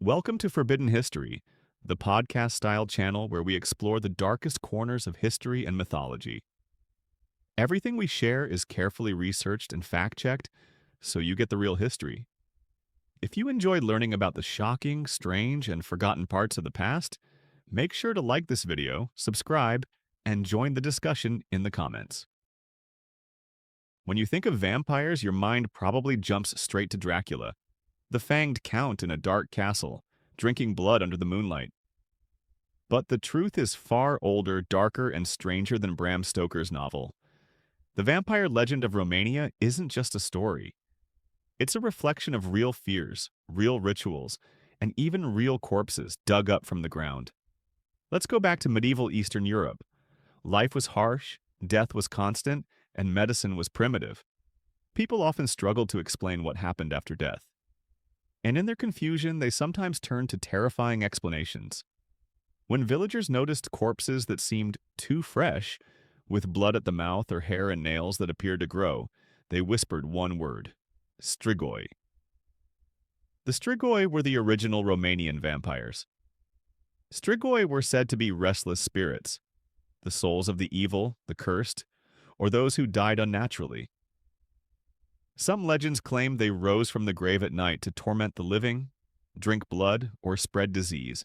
Welcome to Forbidden History, the podcast-style channel where we explore the darkest corners of history and mythology. Everything we share is carefully researched and fact-checked, so you get the real history. If you enjoyed learning about the shocking, strange, and forgotten parts of the past, make sure to like this video, subscribe, and join the discussion in the comments. When you think of vampires, your mind probably jumps straight to Dracula, the fanged count in a dark castle, drinking blood under the moonlight. But the truth is far older, darker, and stranger than Bram Stoker's novel. The vampire legend of Romania isn't just a story. It's a reflection of real fears, real rituals, and even real corpses dug up from the ground. Let's go back to medieval Eastern Europe. Life was harsh, death was constant, and medicine was primitive. People often struggled to explain what happened after death. And in their confusion, they sometimes turned to terrifying explanations. When villagers noticed corpses that seemed too fresh, with blood at the mouth or hair and nails that appeared to grow, they whispered one word: strigoi. The strigoi were the original Romanian vampires. Strigoi were said to be restless spirits, the souls of the evil, the cursed, or those who died unnaturally. Some legends claim they rose from the grave at night to torment the living, drink blood, or spread disease.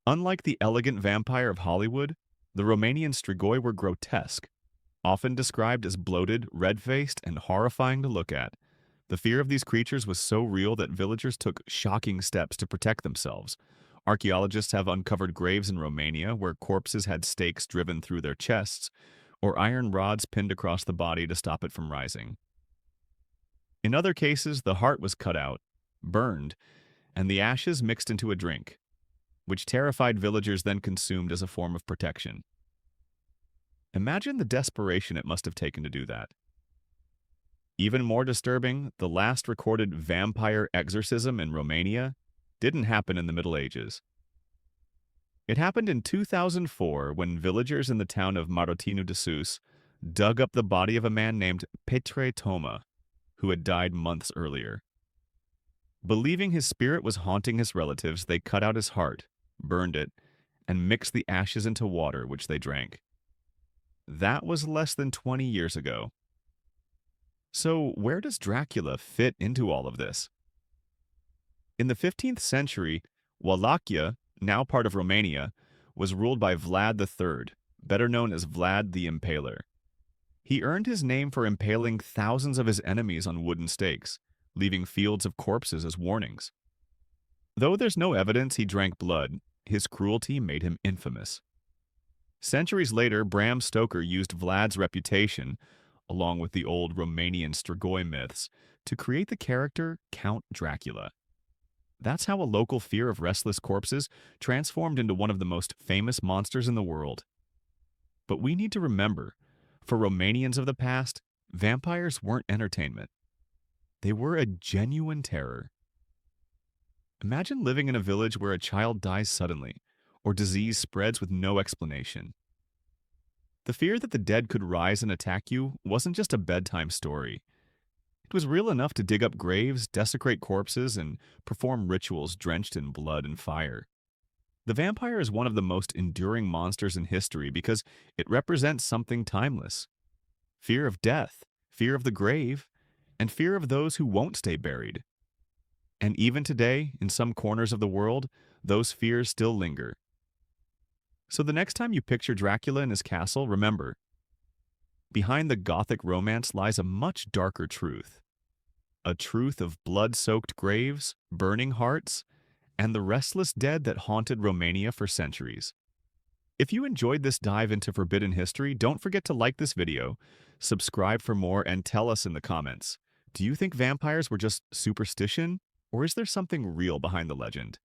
Unlike the elegant vampire of Hollywood, the Romanian strigoi were grotesque, often described as bloated, red-faced, and horrifying to look at. The fear of these creatures was so real that villagers took shocking steps to protect themselves. Archaeologists have uncovered graves in Romania where corpses had stakes driven through their chests, or iron rods pinned across the body to stop it from rising. In other cases, the heart was cut out, burned, and the ashes mixed into a drink, which terrified villagers then consumed as a form of protection. Imagine the desperation it must have taken to do that. Even more disturbing, the last recorded vampire exorcism in Romania didn't happen in the Middle Ages. It happened in 2004 when villagers in the town of Marotinu de Sus dug up the body of a man named Petre Toma, who had died months earlier. Believing his spirit was haunting his relatives, they cut out his heart, burned it, and mixed the ashes into water, which they drank. That was less than 20 years ago. So where does Dracula fit into all of this? In the 15th century, Wallachia, now part of Romania, was ruled by Vlad III, better known as Vlad the Impaler. He earned his name for impaling thousands of his enemies on wooden stakes, leaving fields of corpses as warnings. Though there's no evidence he drank blood, his cruelty made him infamous. Centuries later, Bram Stoker used Vlad's reputation, along with the old Romanian strigoi myths, to create the character Count Dracula. That's how a local fear of restless corpses transformed into one of the most famous monsters in the world. But we need to remember, for Romanians of the past, vampires weren't entertainment. They were a genuine terror. Imagine living in a village where a child dies suddenly, or disease spreads with no explanation. The fear that the dead could rise and attack you wasn't just a bedtime story. It was real enough to dig up graves, desecrate corpses, and perform rituals drenched in blood and fire. The vampire is one of the most enduring monsters in history because it represents something timeless. Fear of death, fear of the grave, and fear of those who won't stay buried. And even today, in some corners of the world, those fears still linger. So the next time you picture Dracula in his castle, remember, behind the Gothic romance lies a much darker truth. A truth of blood-soaked graves, burning hearts, and the restless dead that haunted Romania for centuries. If you enjoyed this dive into forbidden history, don't forget to like this video, subscribe for more, and tell us in the comments. Do you think vampires were just superstition, or is there something real behind the legend?